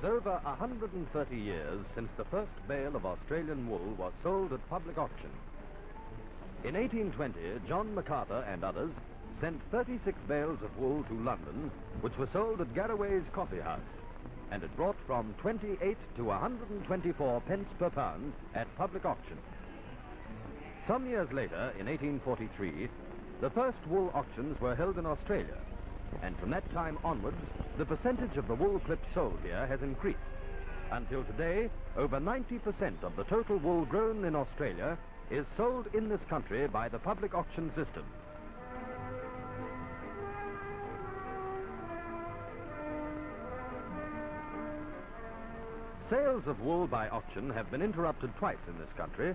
is over 130 years since the first bale of Australian wool was sold at public auction. In 1820, John MacArthur and others sent 36 bales of wool to London, which were sold at Garraway's Coffee House, and it brought from 28 to 124 pence per pound at public auction. Some years later, in 1843, the first wool auctions were held in Australia, and from that time onwards, the percentage of the wool clips sold here has increased. Until today, over 90% of the total wool grown in Australia is sold in this country by the public auction system. Sales of wool by auction have been interrupted twice in this country,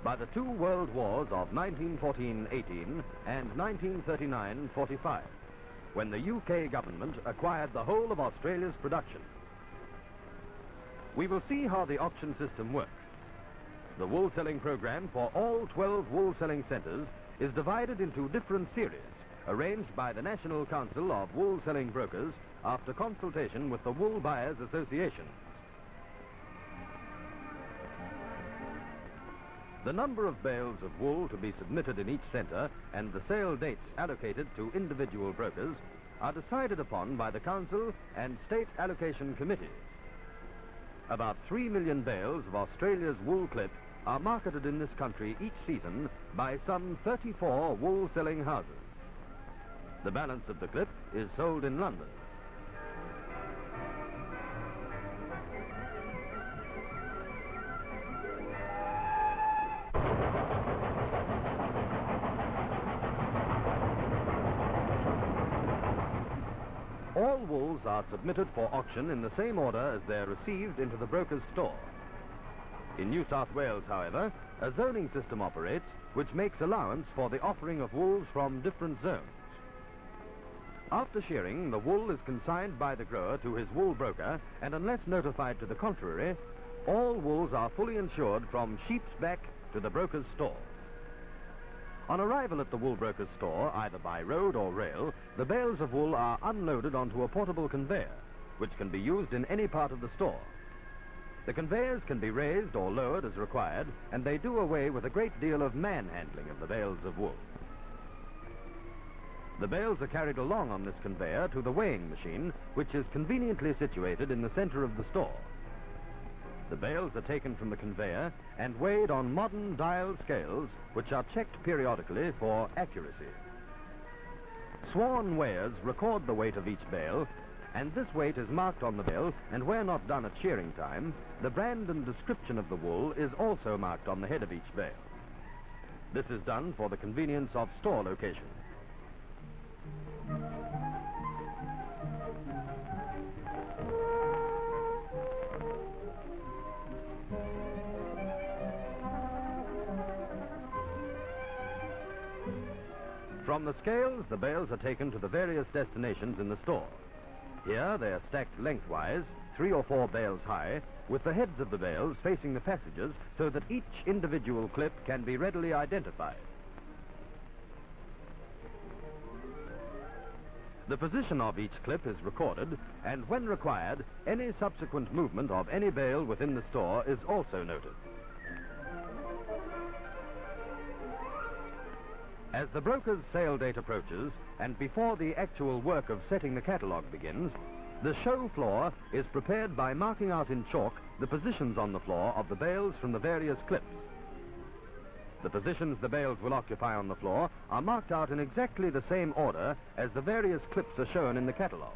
by the two world wars of 1914-18 and 1939-45, when the UK government acquired the whole of Australia's production. We will see how the auction system works. The wool selling program for all 12 wool selling centres is divided into different series, arranged by the National Council of Wool Selling Brokers after consultation with the Wool Buyers Association. The number of bales of wool to be submitted in each centre and the sale dates allocated to individual brokers are decided upon by the Council and State Allocation Committees. About 3 million bales of Australia's wool clip are marketed in this country each season by some 34 wool selling houses. The balance of the clip is sold in London. All wools are submitted for auction in the same order as they're received into the broker's store. In New South Wales, however, a zoning system operates which makes allowance for the offering of wools from different zones. After shearing, the wool is consigned by the grower to his wool broker, and unless notified to the contrary, all wools are fully insured from sheep's back to the broker's store. On arrival at the wool broker's store, either by road or rail, the bales of wool are unloaded onto a portable conveyor, which can be used in any part of the store. The conveyors can be raised or lowered as required, and they do away with a great deal of manhandling of the bales of wool. The bales are carried along on this conveyor to the weighing machine, which is conveniently situated in the center of the store. The bales are taken from the conveyor and weighed on modern dial scales, which are checked periodically for accuracy. Sworn weighers record the weight of each bale, and this weight is marked on the bale, and where not done at shearing time, the brand and description of the wool is also marked on the head of each bale. This is done for the convenience of store location. From the scales, the bales are taken to the various destinations in the store. Here they are stacked lengthwise, 3 or 4 bales high, with the heads of the bales facing the passages so that each individual clip can be readily identified. The position of each clip is recorded, and when required, any subsequent movement of any bale within the store is also noted. As the broker's sale date approaches, and before the actual work of setting the catalogue begins, the show floor is prepared by marking out in chalk the positions on the floor of the bales from the various clips. The positions the bales will occupy on the floor are marked out in exactly the same order as the various clips are shown in the catalogue.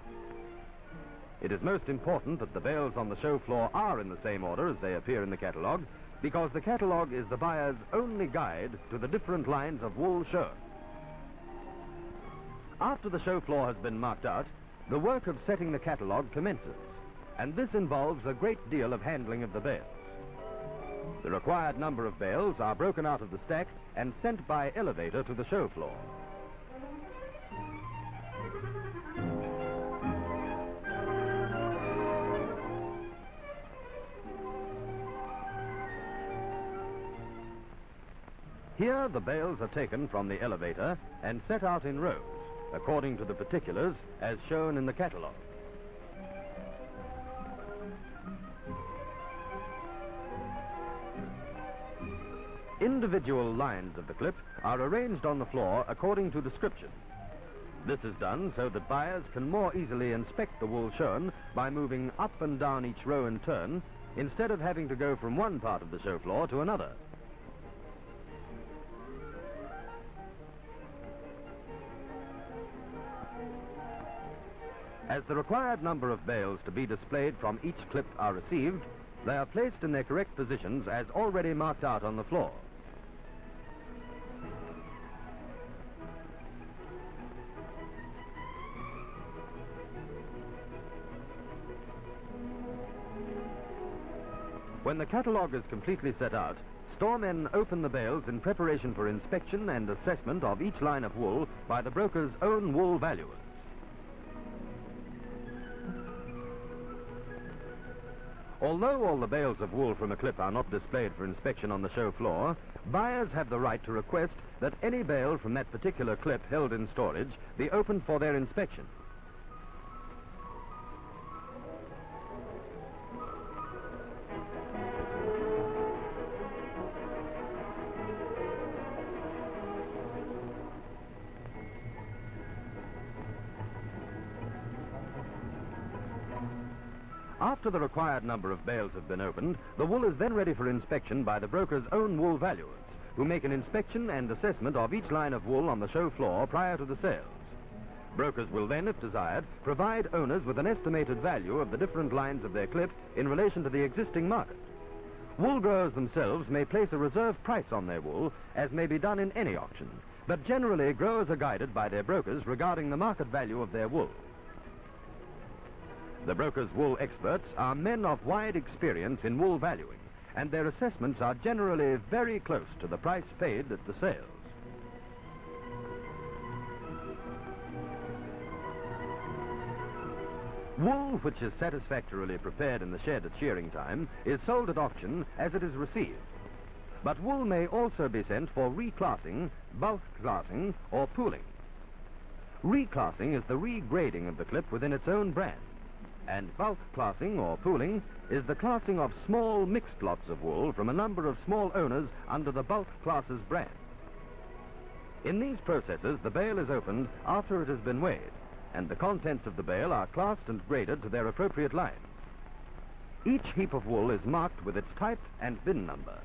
It is most important that the bales on the show floor are in the same order as they appear in the catalogue, because the catalogue is the buyer's only guide to the different lines of wool shown. After the show floor has been marked out, the work of setting the catalogue commences, and this involves a great deal of handling of the bales. The required number of bales are broken out of the stack and sent by elevator to the show floor. Here, the bales are taken from the elevator and set out in rows, according to the particulars as shown in the catalogue. individual lines of the clip are arranged on the floor according to description. This is done so that buyers can more easily inspect the wool shown by moving up and down each row in turn, instead of having to go from one part of the show floor to another. As the required number of bales to be displayed from each clip are received, they are placed in their correct positions as already marked out on the floor. When the catalogue is completely set out, storemen open the bales in preparation for inspection and assessment of each line of wool by the broker's own wool valuers. Although all the bales of wool from a clip are not displayed for inspection on the show floor, buyers have the right to request that any bale from that particular clip held in storage be opened for their inspection. After the required number of bales have been opened, the wool is then ready for inspection by the broker's own wool valuers, who make an inspection and assessment of each line of wool on the show floor prior to the sales. Brokers will then, if desired, provide owners with an estimated value of the different lines of their clip in relation to the existing market. Wool growers themselves may place a reserve price on their wool, as may be done in any auction, but generally growers are guided by their brokers regarding the market value of their wool. The broker's wool experts are men of wide experience in wool valuing, and their assessments are generally very close to the price paid at the sales. Wool which is satisfactorily prepared in the shed at shearing time is sold at auction as it is received. But wool may also be sent for reclassing, bulk classing, or pooling. Reclassing is the regrading of the clip within its own brand, and bulk classing or pooling is the classing of small mixed lots of wool from a number of small owners under the bulk classes brand. In these processes, the bale is opened after it has been weighed, and the contents of the bale are classed and graded to their appropriate lines. Each heap of wool is marked with its type and bin number.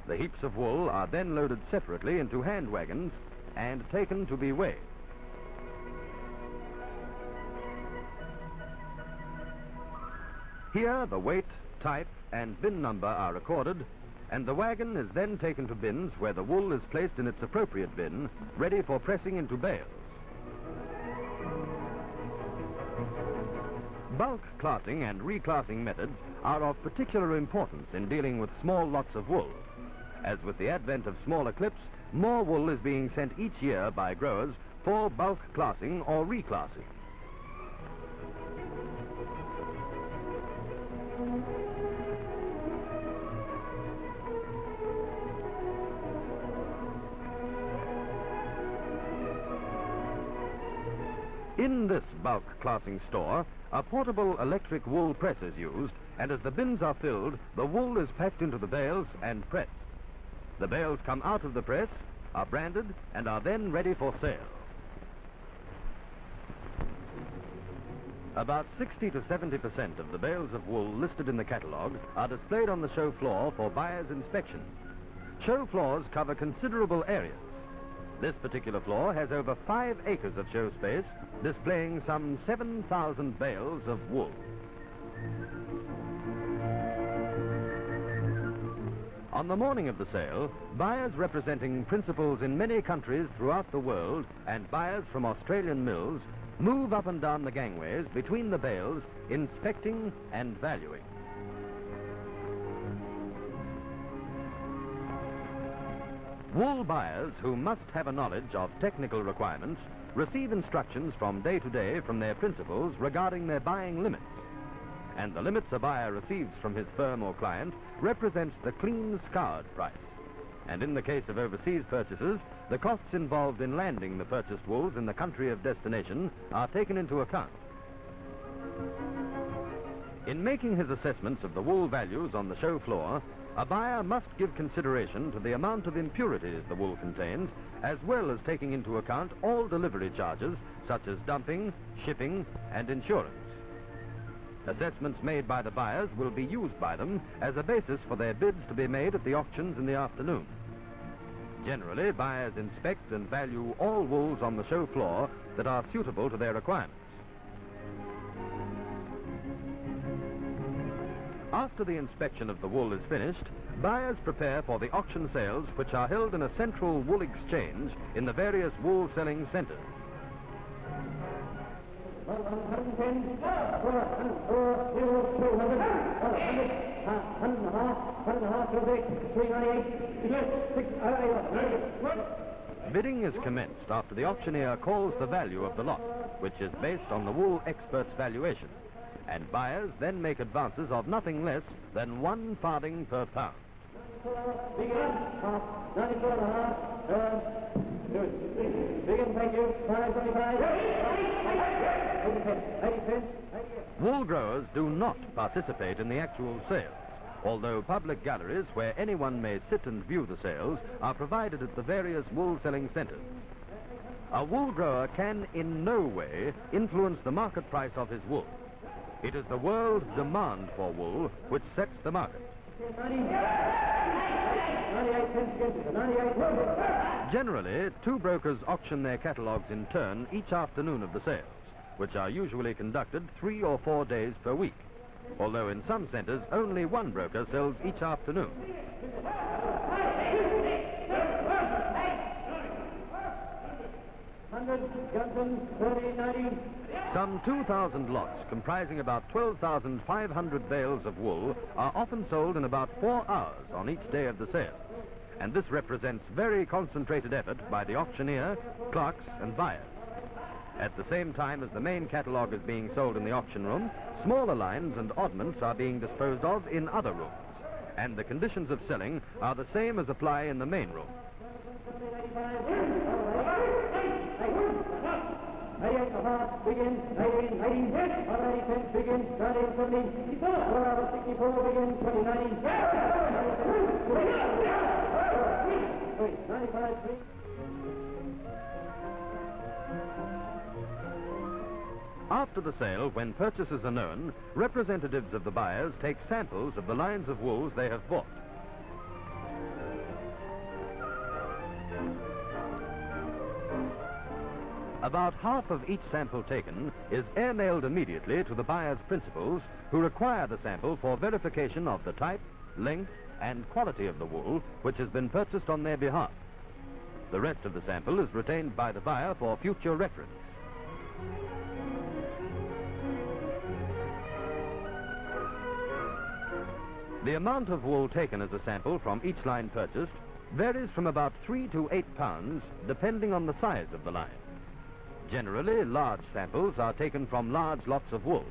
The heaps of wool are then loaded separately into hand wagons and taken to be weighed. Here, the weight, type, and bin number are recorded, and the wagon is then taken to bins where the wool is placed in its appropriate bin, ready for pressing into bales. Bulk classing and reclassing methods are of particular importance in dealing with small lots of wool. As with the advent of smaller clips, more wool is being sent each year by growers for bulk classing or reclassing. In this bulk classing store, a portable electric wool press is used, and as the bins are filled, the wool is packed into the bales and pressed. The bales come out of the press, are branded, and are then ready for sale. About 60 to 70% of the bales of wool listed in the catalogue are displayed on the show floor for buyers' inspection. Show floors cover considerable areas. This particular floor has over 5 acres of show space, displaying some 7,000 bales of wool. On the morning of the sale, buyers representing principals in many countries throughout the world and buyers from Australian mills move up and down the gangways between the bales, inspecting and valuing. Wool buyers who must have a knowledge of technical requirements receive instructions from day to day from their principals regarding their buying limits. And the limits a buyer receives from his firm or client represents the clean scoured price. And in the case of overseas purchases, the costs involved in landing the purchased wools in the country of destination are taken into account. In making his assessments of the wool values on the show floor, a buyer must give consideration to the amount of impurities the wool contains, as well as taking into account all delivery charges, such as dumping, shipping, and insurance. Assessments made by the buyers will be used by them as a basis for their bids to be made at the auctions in the afternoon. Generally, buyers inspect and value all wools on the show floor that are suitable to their requirements. After the inspection of the wool is finished, buyers prepare for the auction sales, which are held in a central wool exchange in the various wool selling centers. Bidding is commenced after the auctioneer calls the value of the lot, which is based on the wool expert's valuation, and buyers then make advances of nothing less than 1 farthing per pound. Wool growers do not participate in the actual sales, although public galleries where anyone may sit and view the sales are provided at the various wool selling centers. A wool grower can in no way influence the market price of his wool. It is the world demand for wool which sets the market. Generally, 2 brokers auction their catalogues in turn each afternoon of the sales, which are usually conducted 3 or 4 days per week, although in some centers only 1 broker sells each afternoon. Some 2,000 lots, comprising about 12,500 bales of wool, are often sold in about 4 hours on each day of the sale, and this represents very concentrated effort by the auctioneer, clerks, and buyers. At the same time as the main catalogue is being sold in the auction room, smaller lines and oddments are being disposed of in other rooms, and the conditions of selling are the same as apply in the main room. After the sale, when purchases are known, representatives of the buyers take samples of the lines of wools they have bought. About half of each sample taken is airmailed immediately to the buyer's principals, who require the sample for verification of the type, length, and quality of the wool which has been purchased on their behalf. The rest of the sample is retained by the buyer for future reference. The amount of wool taken as a sample from each line purchased varies from about 3 to 8 pounds, depending on the size of the line. Generally, large samples are taken from large lots of wool.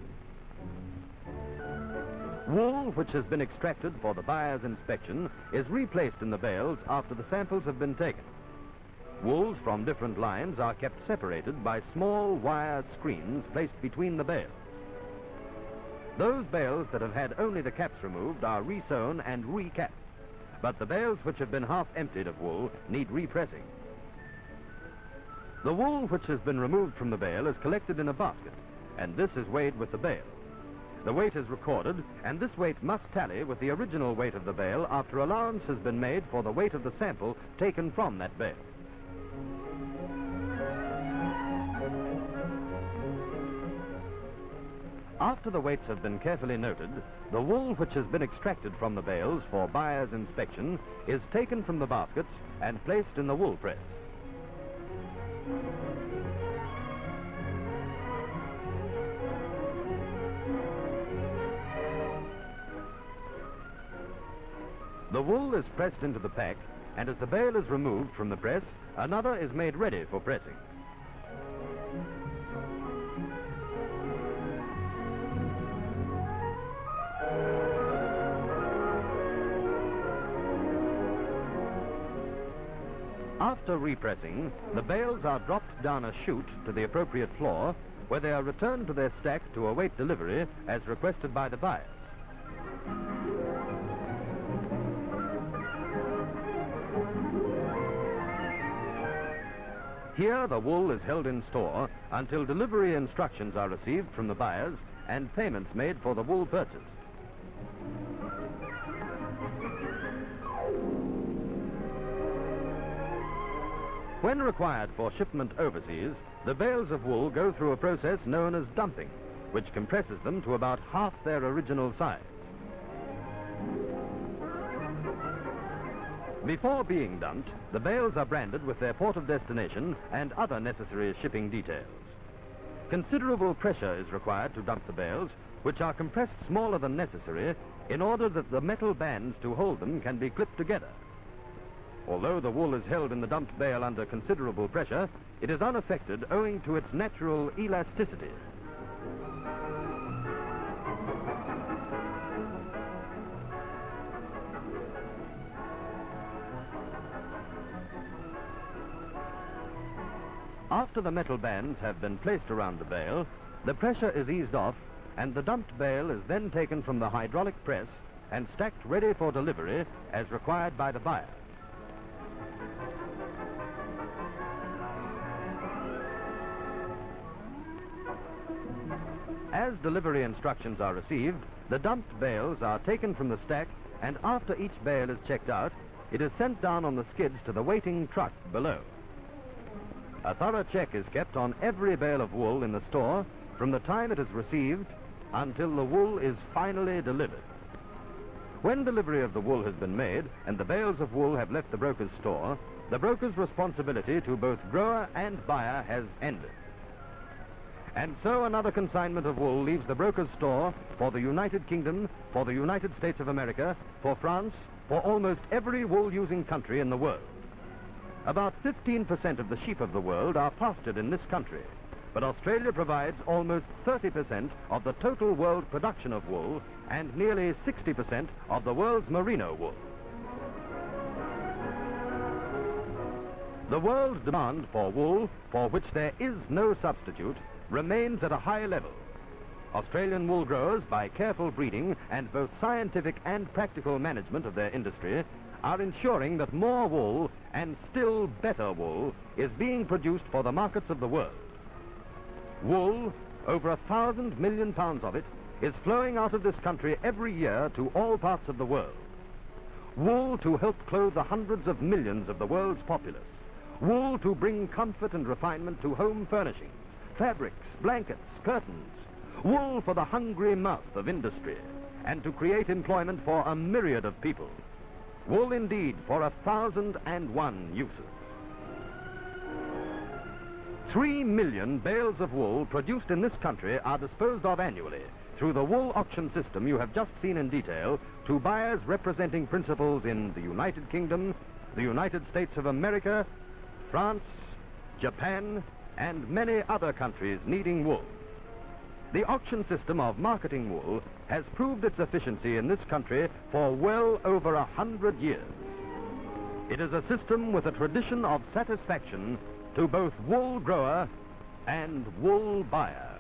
Wool which has been extracted for the buyer's inspection is replaced in the bales after the samples have been taken. Wools from different lines are kept separated by small wire screens placed between the bales. Those bales that have had only the caps removed are resewn and recapped, but the bales which have been half emptied of wool need repressing. The wool which has been removed from the bale is collected in a basket, and this is weighed with the bale. The weight is recorded, and this weight must tally with the original weight of the bale after allowance has been made for the weight of the sample taken from that bale. After the weights have been carefully noted, the wool which has been extracted from the bales for buyer's inspection is taken from the baskets and placed in the wool press. The wool is pressed into the pack, and as the bale is removed from the press, another is made ready for pressing. After repressing, the bales are dropped down a chute to the appropriate floor, where they are returned to their stack to await delivery as requested by the buyers. Here, the wool is held in store until delivery instructions are received from the buyers and payments made for the wool purchased. When required for shipment overseas, the bales of wool go through a process known as dumping, which compresses them to about half their original size. Before being dumped, the bales are branded with their port of destination and other necessary shipping details. Considerable pressure is required to dump the bales, which are compressed smaller than necessary in order that the metal bands to hold them can be clipped together. Although the wool is held in the dumped bale under considerable pressure, it is unaffected owing to its natural elasticity. After the metal bands have been placed around the bale, the pressure is eased off and the dumped bale is then taken from the hydraulic press and stacked ready for delivery as required by the buyer. As delivery instructions are received, the dumped bales are taken from the stack, and after each bale is checked out, it is sent down on the skids to the waiting truck below. A thorough check is kept on every bale of wool in the store from the time it is received until the wool is finally delivered. When delivery of the wool has been made and the bales of wool have left the broker's store, the broker's responsibility to both grower and buyer has ended. And so another consignment of wool leaves the broker's store for the United Kingdom, for the United States of America, for France, for almost every wool-using country in the world. About 15% of the sheep of the world are pastured in this country, but Australia provides almost 30% of the total world production of wool and nearly 60% of the world's merino wool. The world's demand for wool, for which there is no substitute, remains at a high level. Australian wool growers, by careful breeding and both scientific and practical management of their industry, are ensuring that more wool and still better wool is being produced for the markets of the world. Wool, over 1,000 million pounds of it, is flowing out of this country every year to all parts of the world. Wool to help clothe the hundreds of millions of the world's populace. Wool to bring comfort and refinement to home furnishings, fabrics, blankets, curtains. Wool for the hungry mouth of industry, and to create employment for a myriad of people. Wool indeed for 1,001 uses. 3 million bales of wool produced in this country are disposed of annually through the wool auction system you have just seen in detail to buyers representing principals in the United Kingdom, the United States of America, France, Japan, and many other countries needing wool. The auction system of marketing wool has proved its efficiency in this country for well over 100 years. It is a system with a tradition of satisfaction to both wool grower and wool buyer.